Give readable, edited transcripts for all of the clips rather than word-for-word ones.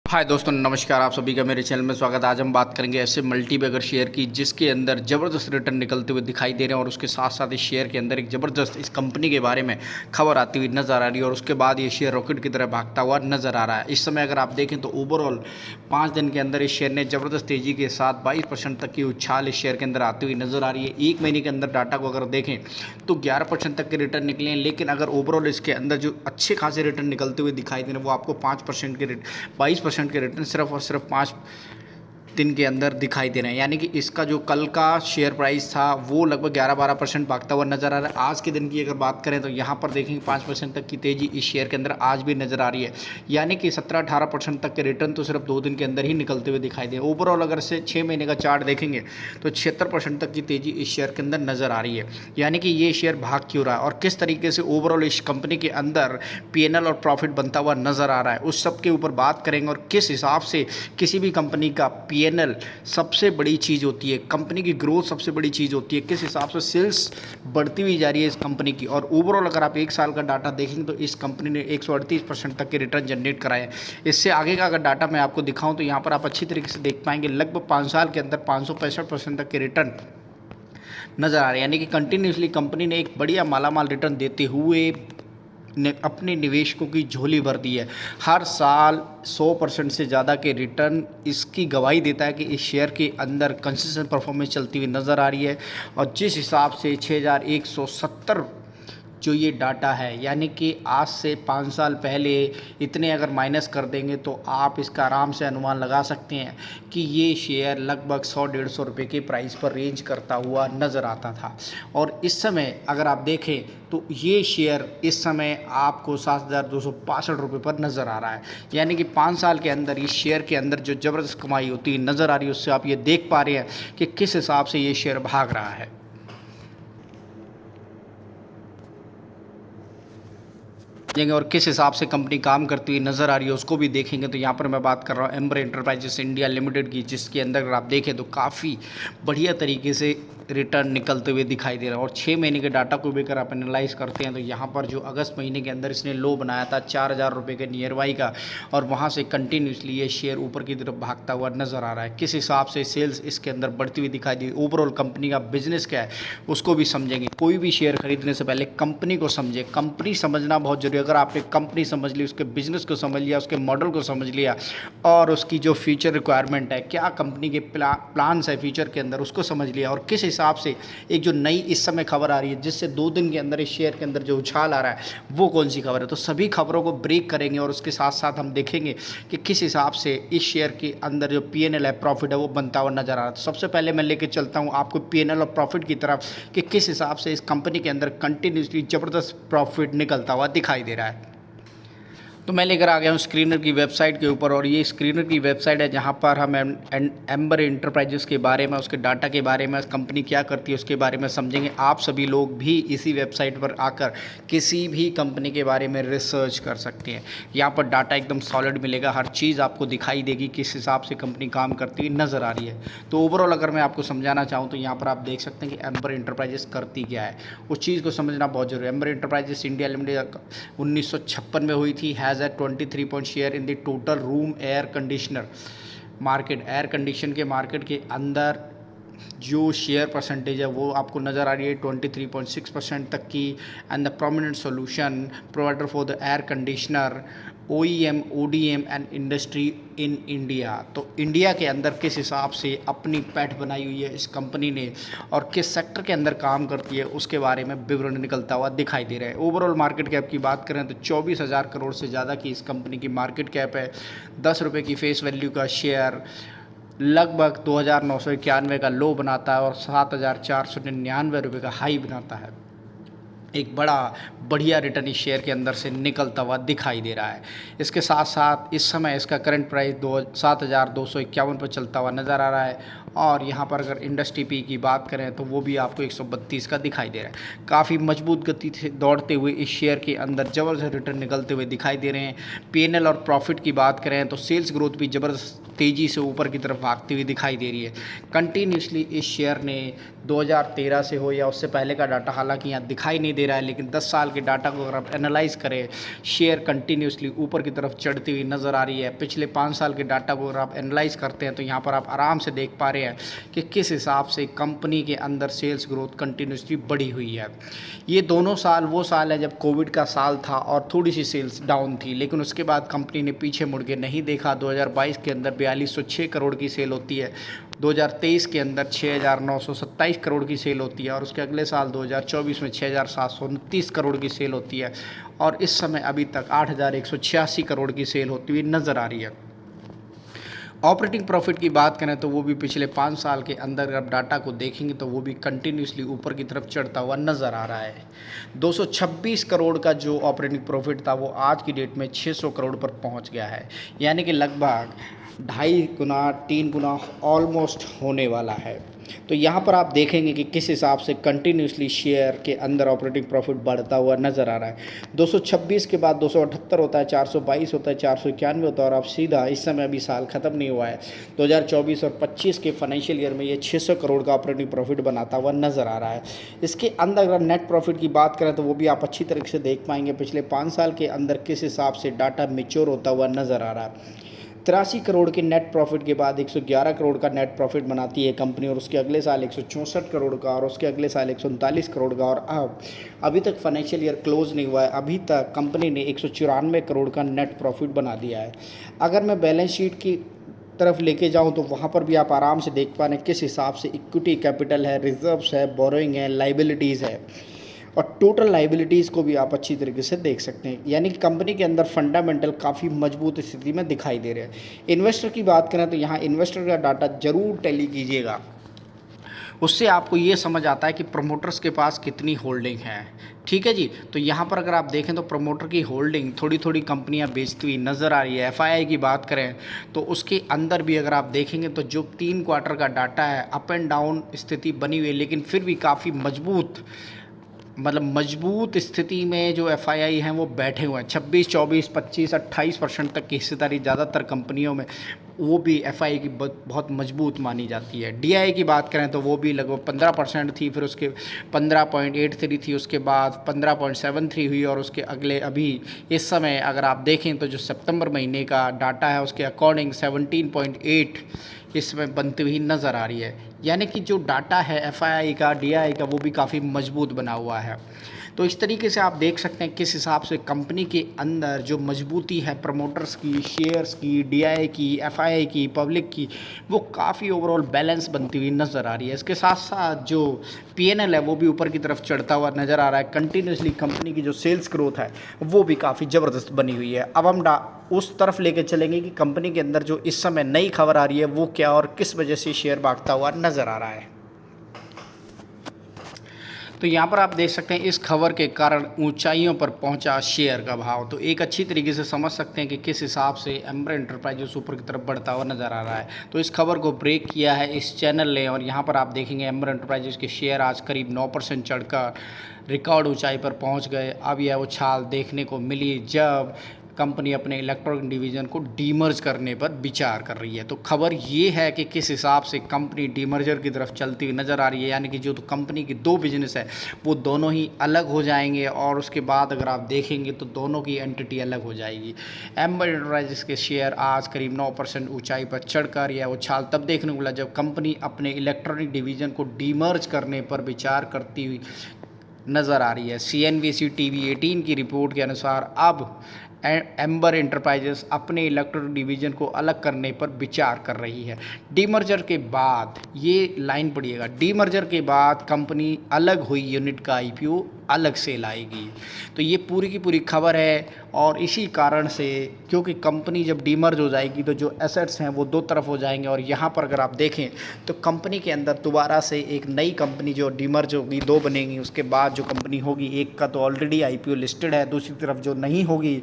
हाय दोस्तों, नमस्कार। आप सभी का मेरे चैनल में स्वागत है। आज हम बात करेंगे ऐसे मल्टीबैगर शेयर की जिसके अंदर ज़बरदस्त रिटर्न निकलते हुए दिखाई दे रहे हैं और उसके साथ साथ इस शेयर के अंदर एक ज़बरदस्त इस कंपनी के बारे में खबर आती हुई नज़र आ रही है और उसके बाद ये शेयर रॉकेट की तरह भागता हुआ नज़र आ रहा है। इस समय अगर आप देखें तो ओवरऑल 5 दिन के अंदर इस शेयर ने ज़बरदस्त तेज़ी के साथ 22% तक की उछाल इस शेयर के अंदर आती हुई नज़र आ रही है। एक महीने के अंदर डाटा को अगर देखें तो 11% तक के रिटर्न निकले हैं, लेकिन अगर ओवरऑल इसके अंदर जो अच्छे खासे रिटर्न निकलते हुए दिखाई दे रहे हैं वो आपको 5% के 22% के रिटर्न सिर्फ 5 दिन के अंदर दिखाई दे रहे हैं। यानी कि इसका जो कल का शेयर प्राइस था वो लगभग 11-12% भागता हुआ नज़र आ रहा है। आज के दिन की अगर बात करें तो यहाँ पर देखेंगे 5% तक की तेज़ी इस शेयर के अंदर आज भी नज़र आ रही है। यानी कि 17-18% तक के रिटर्न तो सिर्फ 2 दिन के अंदर ही निकलते हुए दिखाई दे। ओवरऑल अगर से 6 महीने का चार्ट देखेंगे तो 76% तक की तेज़ी इस शेयर के अंदर नज़र आ रही है। यानी कि ये शेयर भाग क्यों रहा है और किस तरीके से ओवरऑल इस कंपनी के अंदर पीएनएल और प्रॉफिट बनता हुआ नज़र आ रहा है, उस सब के ऊपर बात करेंगे और किस हिसाब से किसी भी कंपनी का पीएनएल सबसे बड़ी चीज़ होती है, कंपनी की ग्रोथ सबसे बड़ी चीज़ होती है, किस हिसाब से सेल्स बढ़ती हुई जा रही है इस कंपनी की। और ओवरऑल अगर आप 1 साल का डाटा देखेंगे तो इस कंपनी ने 138% तक के रिटर्न जनरेट कराए हैं। इससे आगे का अगर डाटा मैं आपको दिखाऊं तो यहाँ पर आप अच्छी तरीके से देख पाएंगे लगभग 5 साल के अंदर 565% तक के रिटर्न नज़र आ रहे हैं। यानी कि कंटिन्यूसली कंपनी ने एक बढ़िया मालामाल रिटर्न देते हुए ने अपने निवेशकों की झोली भर दी है। हर साल 100% से ज़्यादा के रिटर्न इसकी गवाही देता है कि इस शेयर के अंदर कंसिस्टेंट परफॉर्मेंस चलती हुई नज़र आ रही है। और जिस हिसाब से 6170 जो ये डाटा है, यानी कि आज से 5 साल पहले इतने अगर माइनस कर देंगे तो आप इसका आराम से अनुमान लगा सकते हैं कि ये शेयर लगभग 100-150 रुपये के प्राइस पर रेंज करता हुआ नज़र आता था। और इस समय अगर आप देखें तो ये शेयर इस समय आपको 7,265 रुपये पर नज़र आ रहा है। यानी कि 5 साल के अंदर इस शेयर के अंदर जो ज़बरदस्त कमाई होती है नज़र आ रही है, उससे आप ये देख पा रहे हैं कि किस हिसाब से ये शेयर भाग रहा है। और किस हिसाब से कंपनी काम करती हुई नज़र आ रही है उसको भी देखेंगे। तो यहाँ पर मैं बात कर रहा हूँ एम्बर एंटरप्राइजेस इंडिया लिमिटेड की, जिसके अंदर अगर आप देखें तो काफ़ी बढ़िया तरीके से रिटर्न निकलते हुए दिखाई दे रहा है। और 6 महीने के डाटा को भी अगर आप एनालाइज करते हैं तो यहाँ पर जो अगस्त महीने के अंदर इसने लो बनाया था 4,000 रुपये के नियर बाई का, और वहाँ से कंटिन्यूसली ये शेयर ऊपर की तरफ भागता हुआ नज़र आ रहा है। किस हिसाब से सेल्स इसके अंदर बढ़ती हुई दिखाई दी, ओवरऑल कंपनी का बिजनेस क्या है उसको भी समझेंगे। कोई भी शेयर खरीदने से पहले कंपनी को समझे, कंपनी समझना बहुत जरूरी है। अगर आपने कंपनी समझ ली, उसके बिजनेस को समझ लिया, उसके मॉडल को समझ लिया और उसकी जो फ्यूचर रिक्वायरमेंट है, क्या कंपनी के प्लान्स है फ्यूचर के अंदर, उसको समझ लिया, और किस हिसाब से एक जो नई इस समय खबर आ रही है जिससे 2 दिन के अंदर इस शेयर के अंदर जो उछाल आ रहा है वो कौन सी खबर है, तो सभी खबरों को ब्रेक करेंगे और उसके साथ साथ हम देखेंगे कि किस हिसाब से इस शेयर के अंदर जो पीएनएल है, प्रॉफिट है, वो बनता हुआ नजर आ रहा है। तो सबसे पहले मैं लेके चलता हूँ आपको पीएनएल और प्रॉफिट की तरफ कि किस हिसाब से इस कंपनी के अंदर कंटिन्यूसली ज़बरदस्त प्रॉफिट निकलता हुआ दिखाई दे रहा है। तो मैं लेकर आ गया हूँ स्क्रीनर की वेबसाइट के ऊपर, और ये स्क्रीनर की वेबसाइट है जहाँ पर हम एम्बर एंटरप्राइजेस के बारे में, उसके डाटा के बारे में, कंपनी क्या करती है उसके बारे में समझेंगे। आप सभी लोग भी इसी वेबसाइट पर आकर किसी भी कंपनी के बारे में रिसर्च कर सकते हैं। यहाँ पर डाटा एकदम सॉलिड मिलेगा, हर चीज़ आपको दिखाई देगी, किस हिसाब से कंपनी काम करती हुई नज़र आ रही है। तो ओवरऑल अगर मैं आपको समझाना चाहूँ तो यहाँ पर आप देख सकते हैं कि एम्बर एंटरप्राइजेस करती क्या है, उस चीज़ को समझना बहुत जरूरी है। एम्बर एंटरप्राइजेस इंडिया लिमिटेड 1956 में हुई थी, has at 23 point share in the total room air conditioner market. Air condition के मार्केट के अंदर जो शेयर परसेंटेज है वो आपको नज़र आ रही है 23.6% तक की। And the prominent solution provider for the air conditioner OEM ODM and industry in India. तो इंडिया के अंदर किस हिसाब से अपनी पैठ बनाई हुई है इस कंपनी ने और किस सेक्टर के अंदर काम करती है उसके बारे में विवरण निकलता हुआ दिखाई दे रहा है। ओवरऑल मार्केट कैप की बात करें तो 24,000 करोड़ से ज़्यादा की इस कंपनी की मार्केट कैप है। 10 रुपये की फेस वैल्यू का शेयर लगभग 2,991 का लो बनाता है और 7,499 रुपये का हाई बनाता है। एक बड़ा बढ़िया रिटर्न इस शेयर के अंदर से निकलता हुआ दिखाई दे रहा है। इसके साथ साथ इस समय इसका करंट प्राइस 7,251 पर चलता हुआ नज़र आ रहा है। और यहाँ पर अगर इंडस्ट्री पी की बात करें तो वो भी आपको 132 का दिखाई दे रहा है। काफ़ी मजबूत गति से दौड़ते हुए इस शेयर के अंदर ज़बरदस्त रिटर्न निकलते हुए दिखाई दे रहे हैं। पीएनएल और प्रॉफिट की बात करें तो सेल्स ग्रोथ भी ज़बरदस्त तेज़ी से ऊपर की तरफ भागती हुई दिखाई दे रही है। कंटिन्यूसली इस शेयर ने 2013 से हो या उससे पहले का डाटा हालांकि यहाँ दिखाई नहीं दे रहा है, लेकिन 10 साल के डाटा को अगर आप एनालाइज करें, शेयर कंटिन्यूसली ऊपर की तरफ चढ़ती हुई नज़र आ रही है। पिछले 5 साल के डाटा को अगर आप एनालाइज करते हैं तो यहाँ पर आप आराम से देख पा रहे हैं कि किस हिसाब से कंपनी के अंदर सेल्स ग्रोथ कंटिन्यूसली बढ़ी हुई है। ये दोनों साल वो साल है जब कोविड का साल था और थोड़ी सी सेल्स डाउन थी, लेकिन उसके बाद कंपनी ने पीछे मुड़ के नहीं देखा। 2022 के अंदर 4206 करोड़ की सेल होती है, 2023 के अंदर 6927 करोड़ की सेल होती है और उसके अगले साल 2024 में 6729 करोड़ की सेल होती है और इस समय अभी तक 8186 करोड़ की सेल होती हुई नज़र आ रही है। ऑपरेटिंग प्रॉफिट की बात करें तो वो भी पिछले 5 साल के अंदर अगर आप डाटा को देखेंगे तो वो भी कंटिन्यूसली ऊपर की तरफ चढ़ता हुआ नज़र आ रहा है। 226 करोड़ का जो ऑपरेटिंग प्रॉफिट था वो आज की डेट में 600 करोड़ पर पहुंच गया है, यानी कि लगभग 2.5 गुना 3 गुना ऑलमोस्ट होने वाला है। तो यहाँ पर आप देखेंगे कि किस हिसाब से कंटिन्यूसली शेयर के अंदर ऑपरेटिंग प्रॉफिट बढ़ता हुआ नज़र आ रहा है। 226 के बाद 278 होता है, 422 होता है, 491 होता है और आप सीधा इस समय अभी साल ख़त्म नहीं हुआ है 2024 और 25 के फाइनेंशियल ईयर में ये 600 करोड़ का ऑपरेटिंग प्रॉफिट बनाता हुआ नज़र आ रहा है। इसके अंदर अगर नेट प्रॉफिट की बात करें तो वो भी आप अच्छी तरीके से देख पाएंगे पिछले 5 साल के अंदर किस हिसाब से डाटा मैच्योर होता हुआ नज़र आ रहा है। 83 करोड़ के नेट प्रॉफिट के बाद 111 करोड़ का नेट प्रॉफिट बनाती है कंपनी और उसके अगले साल 164 करोड़ का और उसके अगले साल 139 करोड़ का और अब अभी तक फाइनेंशियल ईयर क्लोज नहीं हुआ है, अभी तक कंपनी ने 194 करोड़ का नेट प्रॉफिट बना दिया है। अगर मैं बैलेंस शीट की तरफ लेके जाऊं तो वहां पर भी आप आराम से देख पा रहे हैं किस हिसाब से इक्विटी कैपिटल है, रिजर्व्स है, बोरोइंग है, लाइबिलिटीज़ है और टोटल लाइबिलिटीज़ को भी आप अच्छी तरीके से देख सकते हैं, यानी कि कंपनी के अंदर फंडामेंटल काफ़ी मजबूत स्थिति में दिखाई दे रहे हैं। इन्वेस्टर की बात करें तो यहाँ इन्वेस्टर का डाटा जरूर टैली कीजिएगा, उससे आपको ये समझ आता है कि प्रमोटर्स के पास कितनी होल्डिंग है। ठीक है जी, तो यहाँ पर अगर आप देखें तो प्रमोटर की होल्डिंग थोड़ी थोड़ी कंपनियाँ बेचती हुई नज़र आ रही है। एफआईआई की बात करें तो उसके अंदर भी अगर आप देखेंगे तो जो 3 क्वार्टर का डाटा है अप एंड डाउन स्थिति बनी हुई है, लेकिन फिर भी काफ़ी मजबूत स्थिति में जो एफआईआई हैं वो बैठे हुए हैं। 26, 24, 25, 28% तक की हिस्सेदारी ज़्यादातर कंपनियों में वो भी एफआईआई की बहुत मजबूत मानी जाती है। डीआई की बात करें तो वो भी लगभग 15% थी, फिर उसके 15.83 थी, उसके बाद 15.73 हुई और उसके अगले अभी इस समय अगर आप देखें तो जो सितंबर महीने का डाटा है उसके अकॉर्डिंग 17.8 इसमें बनती हुई नज़र आ रही है, यानी कि जो डाटा है एफआईआई का, डीआई का वो भी काफ़ी मजबूत बना हुआ है। तो इस तरीके से आप देख सकते हैं किस हिसाब से कंपनी के अंदर जो मजबूती है प्रमोटर्स की, शेयर्स की, डीआई की, एफआईआई की, पब्लिक की, वो काफ़ी ओवरऑल बैलेंस बनती हुई नज़र आ रही है। इसके साथ साथ जो पीएनएल है वो भी ऊपर की तरफ चढ़ता हुआ नज़र आ रहा है। कंटिन्यूसली कंपनी की जो सेल्स ग्रोथ है वो भी काफ़ी ज़बरदस्त बनी हुई है। अब हम उस तरफ लेके चलेंगे कि कंपनी के अंदर जो इस समय नई खबर आ रही है वो क्या और किस वजह से शेयर भागता हुआ नज़र आ रहा है। तो यहाँ पर आप देख सकते हैं इस खबर के कारण ऊंचाइयों पर पहुंचा शेयर का भाव। तो एक अच्छी तरीके से समझ सकते हैं कि किस हिसाब से एम्बर एंटरप्राइजेस ऊपर की तरफ बढ़ता हुआ नज़र आ रहा है। तो इस खबर को ब्रेक किया है इस चैनल ने और यहाँ पर आप देखेंगे एम्बर एंटरप्राइजेस के शेयर आज करीब 9% चढ़कर रिकॉर्ड ऊंचाई पर पहुँच गए। अब यह उछाल देखने को मिली जब कंपनी अपने इलेक्ट्रॉनिक डिवीज़न को डीमर्ज करने पर विचार कर रही है। तो खबर ये है कि किस हिसाब से कंपनी डीमर्जर की तरफ चलती हुई नज़र आ रही है, यानी कि जो तो कंपनी की 2 बिजनेस है वो दोनों ही अलग हो जाएंगे और उसके बाद अगर आप देखेंगे तो दोनों की एंटिटी अलग हो जाएगी। एम्बर एंटरप्राइजेस के शेयर आज करीब 9% ऊंचाई पर चढ़कर यह उछाल तब देखने को मिला जब कंपनी अपने इलेक्ट्रॉनिक डिवीज़न को डीमर्ज करने पर विचार करती हुई नज़र आ रही है। CNBC TV 18 की रिपोर्ट के अनुसार अब एम्बर एंटरप्राइजेस अपने इलेक्ट्रॉनिक डिवीज़न को अलग करने पर विचार कर रही है। डीमर्जर के बाद, ये लाइन पढ़िएगा, डीमर्जर के बाद कंपनी अलग हुई यूनिट का IPO अलग से लाएगी। तो ये पूरी की पूरी खबर है और इसी कारण से क्योंकि कंपनी जब डीमर्ज हो जाएगी तो जो एसेट्स हैं वो 2 तरफ हो जाएंगे और यहाँ पर अगर आप देखें तो कंपनी के अंदर दोबारा से एक नई कंपनी जो डीमर्ज होगी 2 बनेंगी। उसके बाद जो कंपनी होगी एक का तो ऑलरेडी IPO लिस्टेड है, दूसरी तरफ जो नहीं होगी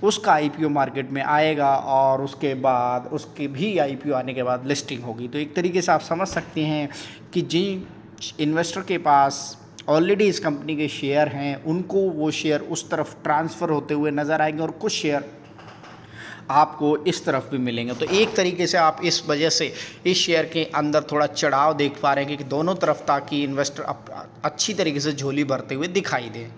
उसका IPO मार्केट में आएगा और उसके बाद उसके भी IPO आने के बाद लिस्टिंग होगी। तो एक तरीके से आप समझ सकते हैं कि जिन इन्वेस्टर के पास ऑलरेडी इस कंपनी के शेयर हैं उनको वो शेयर उस तरफ ट्रांसफ़र होते हुए नज़र आएंगे और कुछ शेयर आपको इस तरफ भी मिलेंगे। तो एक तरीके से आप इस वजह से इस शेयर के अंदर थोड़ा चढ़ाव देख पा रहे हैं कि दोनों तरफ, ताकि इन्वेस्टर अच्छी तरीके से झोली भरते हुए दिखाई दे।